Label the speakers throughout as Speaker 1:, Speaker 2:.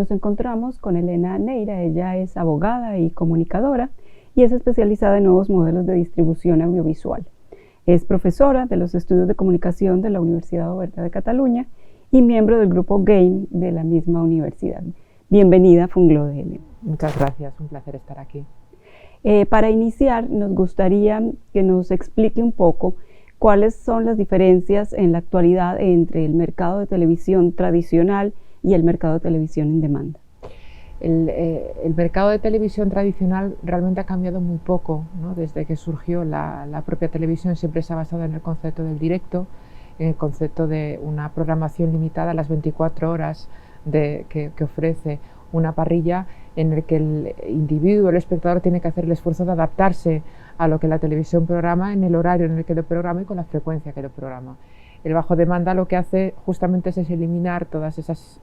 Speaker 1: nos encontramos con Elena Neira. Ella es abogada y comunicadora y es especializada en nuevos modelos de distribución audiovisual. Es profesora de los estudios de comunicación de la Universidad Oberta de Cataluña y miembro del grupo GAME de la misma universidad. Bienvenida a Funglode, Elena.
Speaker 2: Muchas gracias, un placer estar aquí.
Speaker 1: Para iniciar, nos gustaría que nos explique un poco cuáles son las diferencias en la actualidad entre el mercado de televisión tradicional y el mercado de televisión en demanda.
Speaker 2: El mercado de televisión tradicional realmente ha cambiado muy poco, ¿no? Desde que surgió la propia televisión siempre se ha basado en el concepto del directo, en el concepto de una programación limitada a las 24 horas que ofrece una parrilla, en el que el individuo, el espectador, tiene que hacer el esfuerzo de adaptarse a lo que la televisión programa en el horario en el que lo programa y con la frecuencia que lo programa. El bajo demanda lo que hace justamente es eliminar todas esos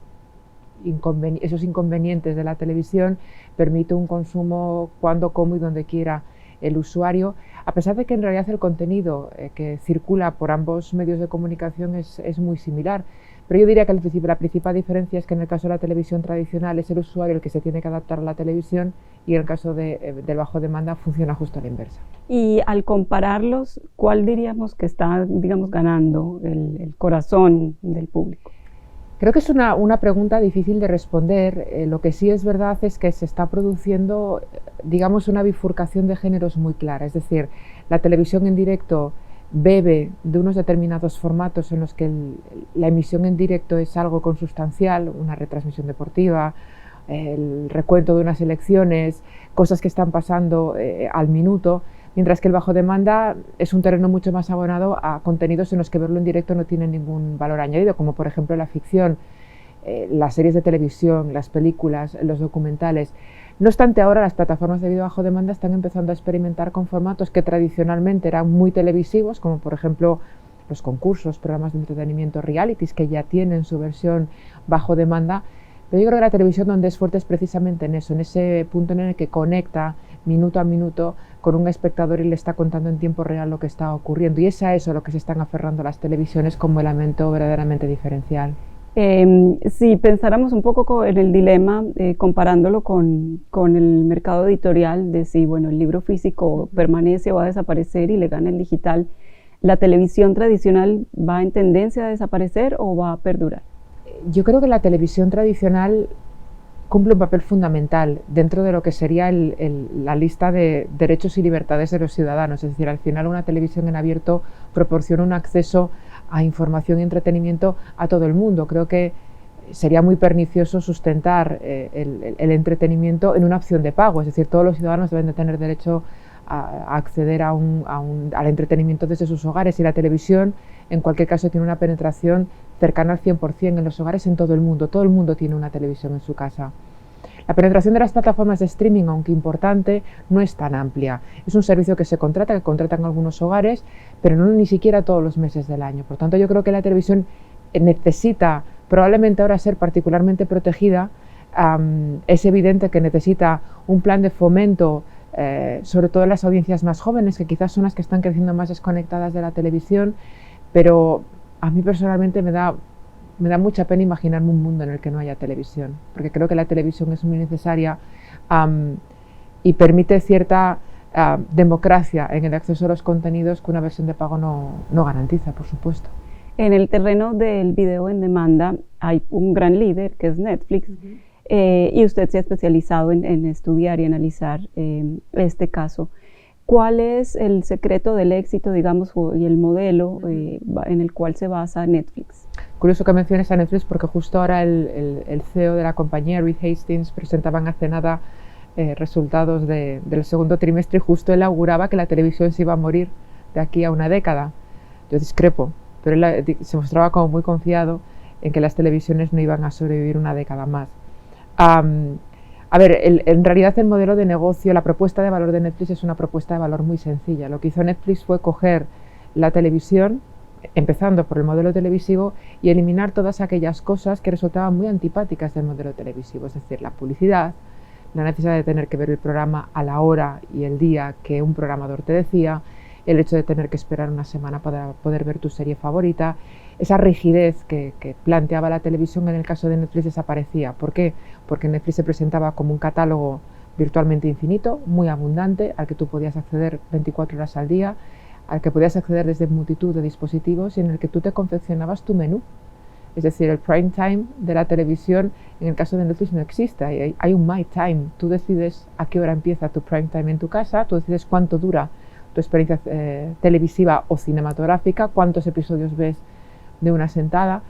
Speaker 2: inconvenientes de la televisión, permite un consumo cuando, como y donde quiera el usuario, a pesar de que en realidad el contenido que circula por ambos medios de comunicación es muy similar. Pero yo diría que la principal diferencia es que en el caso de la televisión tradicional es el usuario el que se tiene que adaptar a la televisión, y en el caso del bajo demanda funciona justo a la inversa.
Speaker 1: Y al compararlos, ¿cuál diríamos que está, ganando el corazón del público?
Speaker 2: Creo que es una pregunta difícil de responder. Lo que sí es verdad es que se está produciendo, una bifurcación de géneros muy clara. Es decir, la televisión en directo bebe de unos determinados formatos en los que la emisión en directo es algo consustancial, una retransmisión deportiva, el recuento de unas elecciones, cosas que están pasando al minuto, mientras que el bajo demanda es un terreno mucho más abonado a contenidos en los que verlo en directo no tiene ningún valor añadido, como por ejemplo la ficción, las series de televisión, las películas, los documentales. No obstante, ahora las plataformas de vídeo bajo demanda están empezando a experimentar con formatos que tradicionalmente eran muy televisivos, como por ejemplo los concursos, programas de entretenimiento, realities, que ya tienen su versión bajo demanda. Pero yo creo que la televisión donde es fuerte es precisamente en eso, en ese punto en el que conecta minuto a minuto con un espectador y le está contando en tiempo real lo que está ocurriendo. Y es a eso lo que se están aferrando las televisiones como elemento verdaderamente diferencial.
Speaker 1: Si pensáramos un poco en el dilema, comparándolo con el mercado editorial, de si el libro físico permanece o va a desaparecer y le gana el digital, ¿la televisión tradicional va en tendencia a desaparecer o va a perdurar?
Speaker 2: Yo creo que la televisión tradicional cumple un papel fundamental dentro de lo que sería la lista de derechos y libertades de los ciudadanos. Es decir, al final una televisión en abierto proporciona un acceso a información y entretenimiento a todo el mundo. Creo que sería muy pernicioso sustentar el entretenimiento en una opción de pago. Es decir, todos los ciudadanos deben de tener derecho a acceder al entretenimiento desde sus hogares, y la televisión en cualquier caso tiene una penetración cercana al 100% en los hogares en todo el mundo tiene una televisión en su casa. La penetración de las plataformas de streaming, aunque importante, no es tan amplia. Es un servicio que contratan algunos hogares, pero no ni siquiera todos los meses del año. Por tanto, yo creo que la televisión necesita probablemente ahora ser particularmente protegida. Es evidente que necesita un plan de fomento, sobre todo en las audiencias más jóvenes, que quizás son las que están creciendo más desconectadas de la televisión, pero a mí personalmente me da mucha pena imaginarme un mundo en el que no haya televisión, porque creo que la televisión es muy necesaria y permite cierta democracia en el acceso a los contenidos que una versión de pago no garantiza, por supuesto.
Speaker 1: En el terreno del video en demanda hay un gran líder que es Netflix. Y usted se ha especializado en estudiar y analizar este caso. ¿Cuál es el secreto del éxito, y el modelo en el cual se basa Netflix?
Speaker 2: Curioso que menciones a Netflix, porque justo ahora el CEO de la compañía, Reed Hastings, presentaban hace nada resultados del segundo trimestre, y justo él auguraba que la televisión se iba a morir de aquí a una década. Yo discrepo, pero él se mostraba como muy confiado en que las televisiones no iban a sobrevivir una década más. En realidad el modelo de negocio, la propuesta de valor de Netflix es una propuesta de valor muy sencilla. Lo que hizo Netflix fue coger la televisión, empezando por el modelo televisivo, y eliminar todas aquellas cosas que resultaban muy antipáticas del modelo televisivo, es decir, la publicidad, la necesidad de tener que ver el programa a la hora y el día que un programador te decía, el hecho de tener que esperar una semana para poder ver tu serie favorita. Esa rigidez que planteaba la televisión en el caso de Netflix desaparecía. ¿Por qué? Porque Netflix se presentaba como un catálogo virtualmente infinito, muy abundante, al que tú podías acceder 24 horas al día, al que podías acceder desde multitud de dispositivos y en el que tú te confeccionabas tu menú. Es decir, el prime time de la televisión en el caso de Netflix no existe, hay un my time. Tú decides a qué hora empieza tu prime time en tu casa, tú decides cuánto dura tu experiencia televisiva o cinematográfica, cuántos episodios ves de una sentada.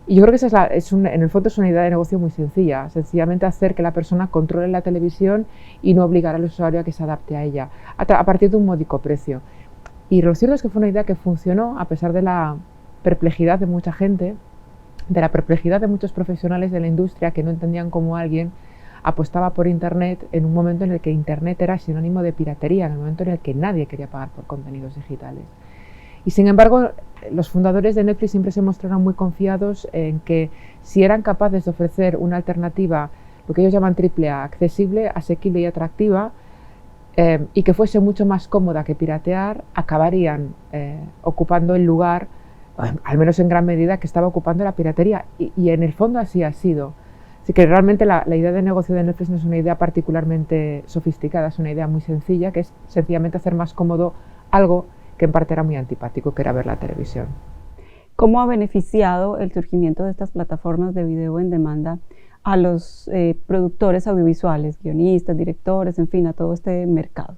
Speaker 2: Y yo creo que esa en el fondo es una idea de negocio muy sencilla, sencillamente hacer que la persona controle la televisión y no obligar al usuario a que se adapte a ella, a partir de un módico precio. Y lo cierto es que fue una idea que funcionó a pesar de la perplejidad de mucha gente, de la perplejidad de muchos profesionales de la industria que no entendían cómo alguien apostaba por Internet en un momento en el que Internet era sinónimo de piratería, en el momento en el que nadie quería pagar por contenidos digitales. Y sin embargo, los fundadores de Netflix siempre se mostraron muy confiados en que si eran capaces de ofrecer una alternativa, lo que ellos llaman AAA, accesible, asequible y atractiva, y que fuese mucho más cómoda que piratear, acabarían ocupando el lugar, al menos en gran medida, que estaba ocupando la piratería. Y en el fondo así ha sido. Así que realmente la idea de negocio de Netflix no es una idea particularmente sofisticada, es una idea muy sencilla, que es sencillamente hacer más cómodo algo que en parte era muy antipático, que era ver la televisión.
Speaker 1: ¿Cómo ha beneficiado el surgimiento de estas plataformas de video en demanda a los productores audiovisuales, guionistas, directores, en fin, a todo este mercado?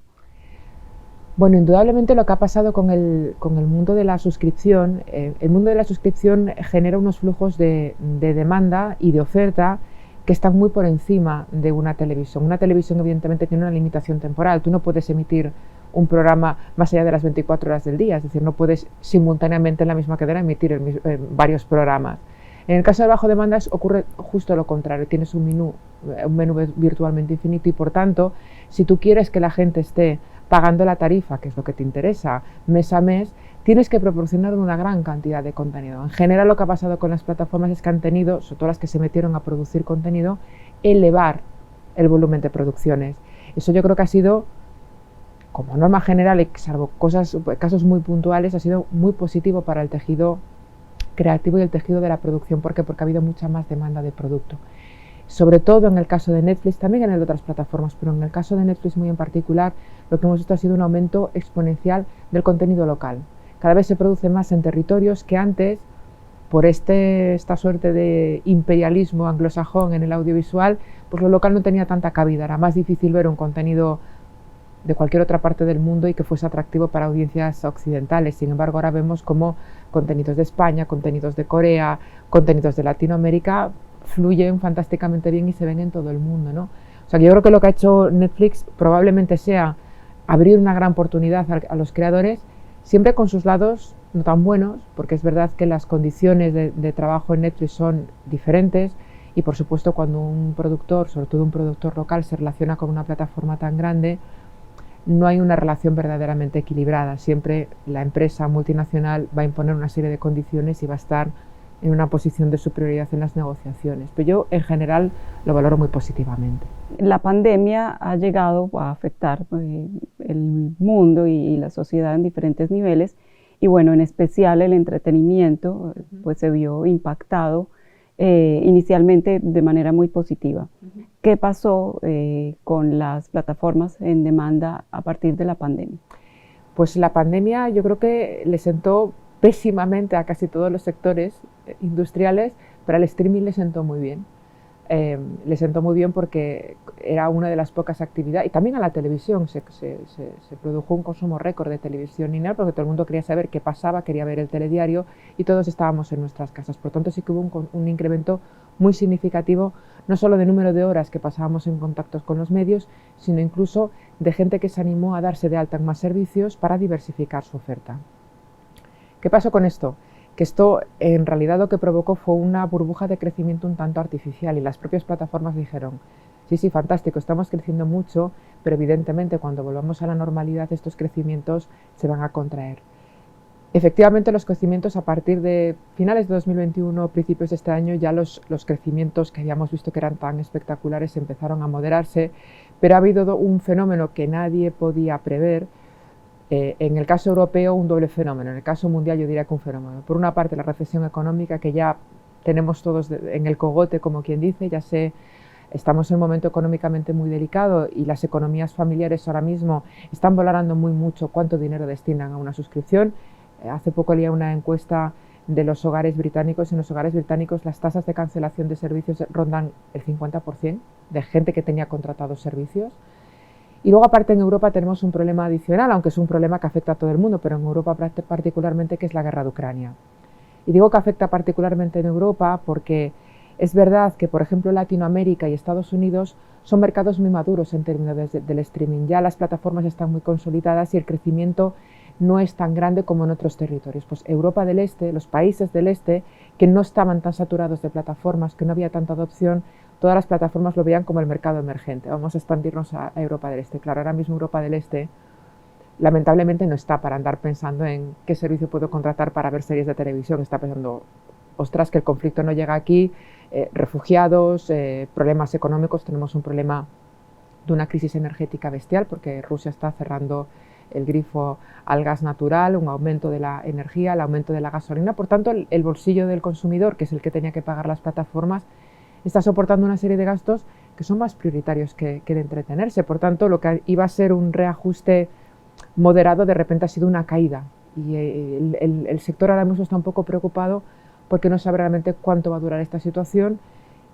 Speaker 2: Bueno, indudablemente lo que ha pasado con el mundo de la suscripción, el mundo de la suscripción genera unos flujos de demanda y de oferta que están muy por encima de una televisión. Una televisión evidentemente tiene una limitación temporal, tú no puedes emitir un programa más allá de las 24 horas del día, es decir, no puedes simultáneamente en la misma cadena emitir varios programas. En el caso de bajo demanda ocurre justo lo contrario, tienes un menú virtualmente infinito y por tanto, si tú quieres que la gente esté pagando la tarifa, que es lo que te interesa, mes a mes, tienes que proporcionar una gran cantidad de contenido. En general lo que ha pasado con las plataformas es que han tenido, sobre todo las que se metieron a producir contenido, elevar el volumen de producciones. Eso yo creo que ha sido, como norma general, y salvo casos muy puntuales, ha sido muy positivo para el tejido creativo y el tejido de la producción. ¿Por qué? Porque ha habido mucha más demanda de producto. Sobre todo en el caso de Netflix, también en el de otras plataformas, pero en el caso de Netflix muy en particular, lo que hemos visto ha sido un aumento exponencial del contenido local. Cada vez se produce más en territorios que antes, por esta suerte de imperialismo anglosajón en el audiovisual, pues lo local no tenía tanta cabida, era más difícil ver un contenido de cualquier otra parte del mundo y que fuese atractivo para audiencias occidentales. Sin embargo, ahora vemos como contenidos de España, contenidos de Corea, contenidos de Latinoamérica fluyen fantásticamente bien y se ven en todo el mundo, ¿no? O sea, que yo creo que lo que ha hecho Netflix probablemente sea abrir una gran oportunidad a los creadores, siempre con sus lados no tan buenos, porque es verdad que las condiciones de trabajo en Netflix son diferentes y, por supuesto, cuando un productor, sobre todo un productor local, se relaciona con una plataforma tan grande, no hay una relación verdaderamente equilibrada. Siempre la empresa multinacional va a imponer una serie de condiciones y va a estar en una posición de superioridad en las negociaciones. Pero yo, en general, lo valoro muy positivamente.
Speaker 1: La pandemia ha llegado a afectar el mundo y la sociedad en diferentes niveles y, bueno, en especial el entretenimiento pues se vio impactado inicialmente de manera muy positiva. ¿Qué pasó con las plataformas en demanda a partir de la pandemia?
Speaker 2: Pues la pandemia yo creo que le sentó pésimamente a casi todos los sectores industriales, pero al streaming le sentó muy bien. Le sentó muy bien porque era una de las pocas actividades, y también a la televisión se produjo un consumo récord de televisión lineal porque todo el mundo quería saber qué pasaba, quería ver el telediario y todos estábamos en nuestras casas. Por lo tanto, sí que hubo un incremento muy significativo, no solo de número de horas que pasábamos en contactos con los medios, sino incluso de gente que se animó a darse de alta en más servicios para diversificar su oferta. ¿Qué pasó con esto? Que esto en realidad lo que provocó fue una burbuja de crecimiento un tanto artificial y las propias plataformas dijeron, sí, fantástico, estamos creciendo mucho, pero evidentemente cuando volvamos a la normalidad estos crecimientos se van a contraer. Efectivamente, los crecimientos a partir de finales de 2021, principios de este año, ya los crecimientos que habíamos visto que eran tan espectaculares empezaron a moderarse, pero ha habido un fenómeno que nadie podía prever, En el caso europeo, un doble fenómeno. En el caso mundial, yo diría que un fenómeno. Por una parte, la recesión económica, que ya tenemos todos en el cogote, como quien dice, estamos en un momento económicamente muy delicado y las economías familiares ahora mismo están valorando muy mucho cuánto dinero destinan a una suscripción. Hace poco leía una encuesta de los hogares británicos. En los hogares británicos las tasas de cancelación de servicios rondan el 50% de gente que tenía contratados servicios. Y luego, aparte, en Europa tenemos un problema adicional, aunque es un problema que afecta a todo el mundo, pero en Europa particularmente, que es la guerra de Ucrania. Y digo que afecta particularmente en Europa porque es verdad que, por ejemplo, Latinoamérica y Estados Unidos son mercados muy maduros en términos del streaming. Ya las plataformas están muy consolidadas y el crecimiento no es tan grande como en otros territorios. Pues Europa del Este, los países del Este, que no estaban tan saturados de plataformas, que no había tanta adopción, todas las plataformas lo veían como el mercado emergente. Vamos a expandirnos a Europa del Este. Claro, ahora mismo Europa del Este lamentablemente no está para andar pensando en qué servicio puedo contratar para ver series de televisión. Está pensando, ostras, que el conflicto no llega aquí, refugiados, problemas económicos. Tenemos un problema de una crisis energética bestial porque Rusia está cerrando el grifo al gas natural, un aumento de la energía, el aumento de la gasolina. Por tanto, el bolsillo del consumidor, que es el que tenía que pagar las plataformas, está soportando una serie de gastos que son más prioritarios que de entretenerse. Por tanto, lo que iba a ser un reajuste moderado, de repente ha sido una caída. Y el sector ahora mismo está un poco preocupado porque no sabe realmente cuánto va a durar esta situación.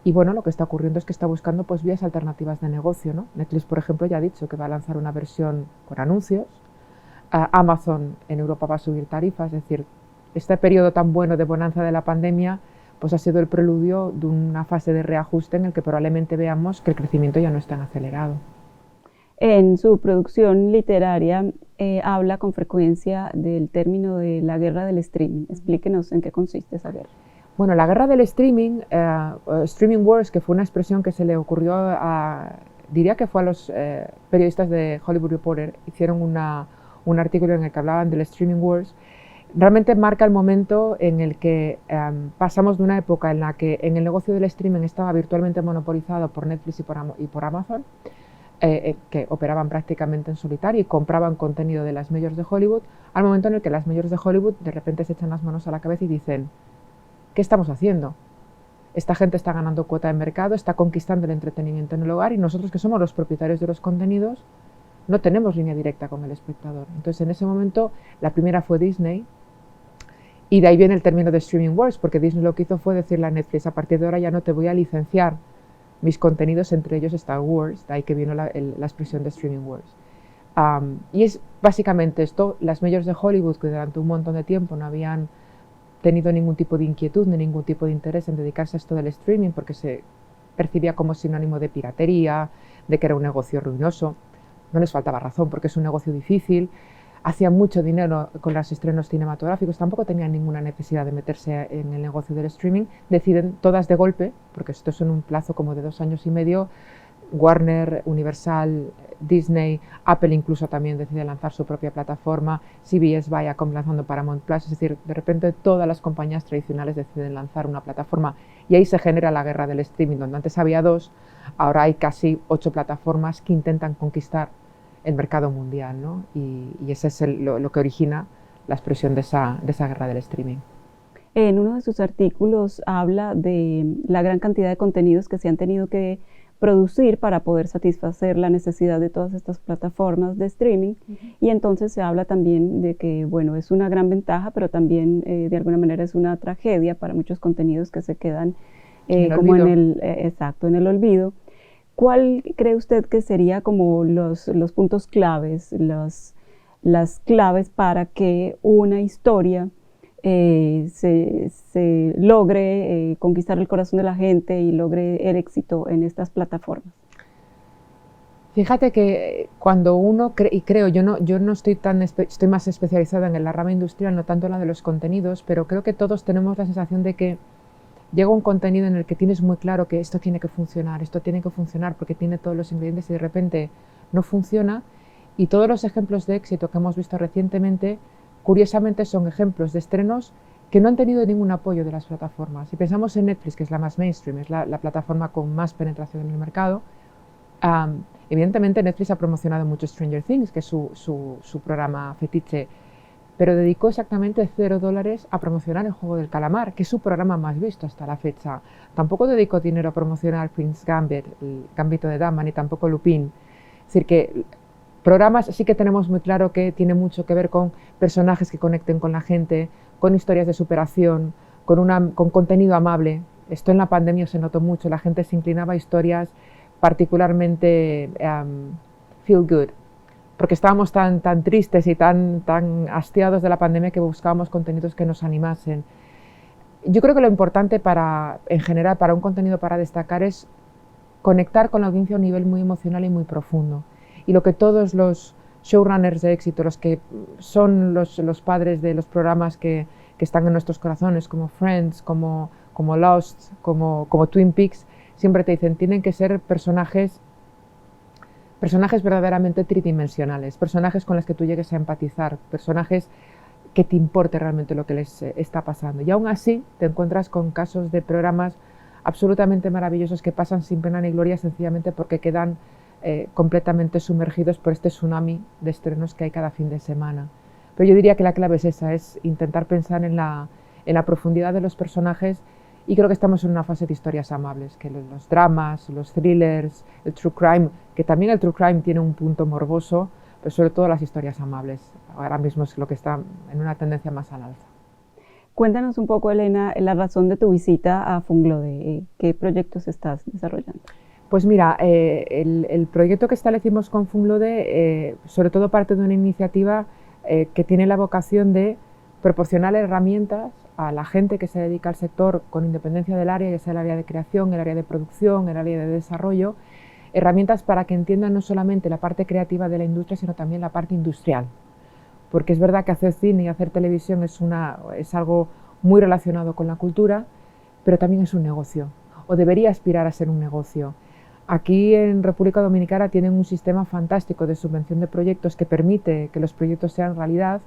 Speaker 2: Y bueno, lo que está ocurriendo es que está buscando pues vías alternativas de negocio, ¿no? Netflix, por ejemplo, ya ha dicho que va a lanzar una versión con anuncios. Amazon en Europa va a subir tarifas. Es decir, este periodo tan bueno de bonanza de la pandemia pues ha sido el preludio de una fase de reajuste en el que probablemente veamos que el crecimiento ya no es tan acelerado.
Speaker 1: En su producción literaria habla con frecuencia del término de la guerra del streaming. Explíquenos en qué consiste esa guerra.
Speaker 2: Bueno, la guerra del streaming, streaming wars, que fue una expresión que se le ocurrió diría que fue a los periodistas de Hollywood Reporter, hicieron un artículo en el que hablaban del streaming wars. Realmente marca el momento en el que pasamos de una época en la que en el negocio del streaming estaba virtualmente monopolizado por Netflix y por Amazon, que operaban prácticamente en solitario y compraban contenido de las majors de Hollywood, al momento en el que las majors de Hollywood de repente se echan las manos a la cabeza y dicen, ¿qué estamos haciendo? Esta gente está ganando cuota de mercado, está conquistando el entretenimiento en el hogar y nosotros, que somos los propietarios de los contenidos, no tenemos línea directa con el espectador. Entonces, en ese momento, la primera fue Disney. Y de ahí viene el término de streaming wars, porque Disney lo que hizo fue decirle a Netflix, a partir de ahora ya no te voy a licenciar mis contenidos, entre ellos Star Wars, de ahí que vino la expresión de streaming wars. Y es básicamente esto, las majors de Hollywood, que durante un montón de tiempo no habían tenido ningún tipo de inquietud ni ningún tipo de interés en dedicarse a esto del streaming, porque se percibía como sinónimo de piratería, de que era un negocio ruinoso. No les faltaba razón, porque es un negocio difícil. Hacían mucho dinero con los estrenos cinematográficos, tampoco tenían ninguna necesidad de meterse en el negocio del streaming. Deciden todas de golpe, porque esto es en un plazo como de 2 años y medio, Warner, Universal, Disney, Apple incluso también decide lanzar su propia plataforma, CBS, Viacom lanzando Paramount Plus, es decir, de repente todas las compañías tradicionales deciden lanzar una plataforma y ahí se genera la guerra del streaming, donde antes había 2, ahora hay casi 8 plataformas que intentan conquistar el mercado mundial, ¿no? Y ese es lo que origina la expresión de esa guerra del streaming.
Speaker 1: En uno de sus artículos habla de la gran cantidad de contenidos que se han tenido que producir para poder satisfacer la necesidad de todas estas plataformas de streaming. Y entonces se habla también de que, bueno, es una gran ventaja, pero también de alguna manera es una tragedia para muchos contenidos que se quedan como en el olvido. ¿Cuál cree usted que sería como los puntos claves, las claves para que una historia se logre conquistar el corazón de la gente y logre el éxito en estas plataformas?
Speaker 2: Fíjate que cuando uno creo, yo no estoy estoy más especializada en la rama industrial, no tanto en la de los contenidos, pero creo que todos tenemos la sensación de que llega un contenido en el que tienes muy claro que esto tiene que funcionar porque tiene todos los ingredientes y de repente no funciona. Y todos los ejemplos de éxito que hemos visto recientemente, curiosamente, son ejemplos de estrenos que no han tenido ningún apoyo de las plataformas. Si pensamos en Netflix, que es la más mainstream, es la plataforma con más penetración en el mercado, Evidentemente Netflix ha promocionado mucho Stranger Things, que es su programa fetiche, pero dedicó exactamente $0 a promocionar El Juego del Calamar, que es su programa más visto hasta la fecha. Tampoco dedicó dinero a promocionar Queen's Gambit, el Gambito de Dama, ni tampoco Lupin. Es decir, que programas sí que tenemos muy claro que tiene mucho que ver con personajes que conecten con la gente, con historias de superación, con contenido amable. Esto en la pandemia se notó mucho, la gente se inclinaba a historias particularmente feel good, porque estábamos tan tristes y tan hastiados de la pandemia que buscábamos contenidos que nos animasen. Yo creo que lo importante en general para un contenido para destacar es conectar con la audiencia a un nivel muy emocional y muy profundo. Y lo que todos los showrunners de éxito, los que son los padres de los programas que están en nuestros corazones, como Friends, como Lost, como Twin Peaks, siempre te dicen, tienen que ser personajes verdaderamente tridimensionales, personajes con los que tú llegues a empatizar, personajes que te importe realmente lo que les está pasando. Y aún así te encuentras con casos de programas absolutamente maravillosos que pasan sin pena ni gloria sencillamente porque quedan completamente sumergidos por este tsunami de estrenos que hay cada fin de semana. Pero yo diría que la clave es esa, es intentar pensar en la profundidad de los personajes, y creo que estamos en una fase de historias amables, que los dramas, los thrillers, el true crime, que también el true crime tiene un punto morboso, pero sobre todo las historias amables. Ahora mismo es lo que está en una tendencia más al alza.
Speaker 1: Cuéntanos un poco, Elena, la razón de tu visita a Funglode. ¿Qué proyectos estás desarrollando?
Speaker 2: Pues mira, el proyecto que establecimos con Funglode, sobre todo parte de una iniciativa que tiene la vocación de proporcionar herramientas a la gente que se dedica al sector con independencia del área, ya sea el área de creación, el área de producción, el área de desarrollo, herramientas para que entiendan no solamente la parte creativa de la industria, sino también la parte industrial. Porque es verdad que hacer cine y hacer televisión es algo muy relacionado con la cultura, pero también es un negocio, o debería aspirar a ser un negocio. Aquí en República Dominicana tienen un sistema fantástico de subvención de proyectos que permite que los proyectos sean realidad,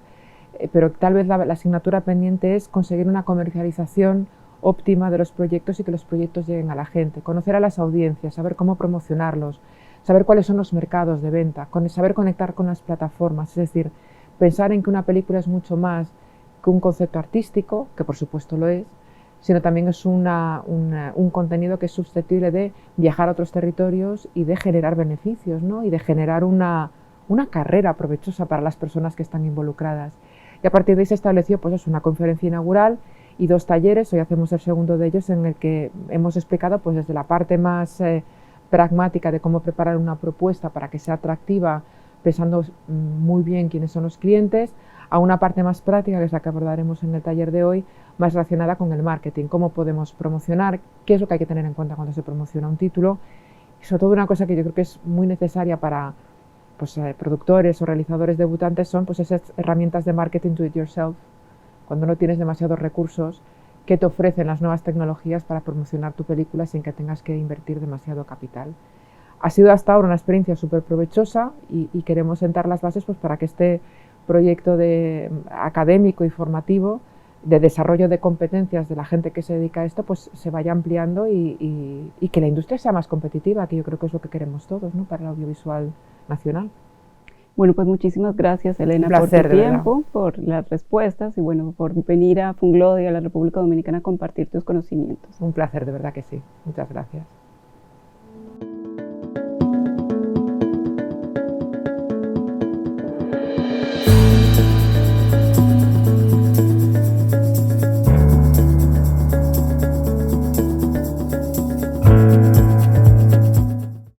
Speaker 2: pero tal vez la asignatura pendiente es conseguir una comercialización óptima de los proyectos y que los proyectos lleguen a la gente, conocer a las audiencias, saber cómo promocionarlos, saber cuáles son los mercados de venta, saber conectar con las plataformas, es decir, pensar en que una película es mucho más que un concepto artístico, que por supuesto lo es, sino también es un contenido que es susceptible de viajar a otros territorios y de generar beneficios, ¿no? Y de generar una carrera provechosa para las personas que están involucradas. Y a partir de ahí se estableció pues, una conferencia inaugural y 2 talleres. Hoy hacemos el segundo de ellos, en el que hemos explicado pues, desde la parte más pragmática de cómo preparar una propuesta para que sea atractiva, pensando muy bien quiénes son los clientes, a una parte más práctica, que es la que abordaremos en el taller de hoy, más relacionada con el marketing, cómo podemos promocionar, qué es lo que hay que tener en cuenta cuando se promociona un título, y sobre todo una cosa que yo creo que es muy necesaria para productores o realizadores debutantes son pues, esas herramientas de marketing do it yourself, cuando no tienes demasiados recursos, que te ofrecen las nuevas tecnologías para promocionar tu película sin que tengas que invertir demasiado capital. Ha sido hasta ahora una experiencia súper provechosa y queremos sentar las bases pues, para que este proyecto académico y formativo de desarrollo de competencias de la gente que se dedica a esto pues, se vaya ampliando y que la industria sea más competitiva, que yo creo que es lo que queremos todos, ¿no? Para el audiovisual nacional.
Speaker 1: Bueno, pues muchísimas gracias, Elena, por tu tiempo, por las respuestas y bueno, por venir a Funglode y a la República Dominicana a compartir tus conocimientos.
Speaker 2: Un placer, de verdad que sí. Muchas gracias.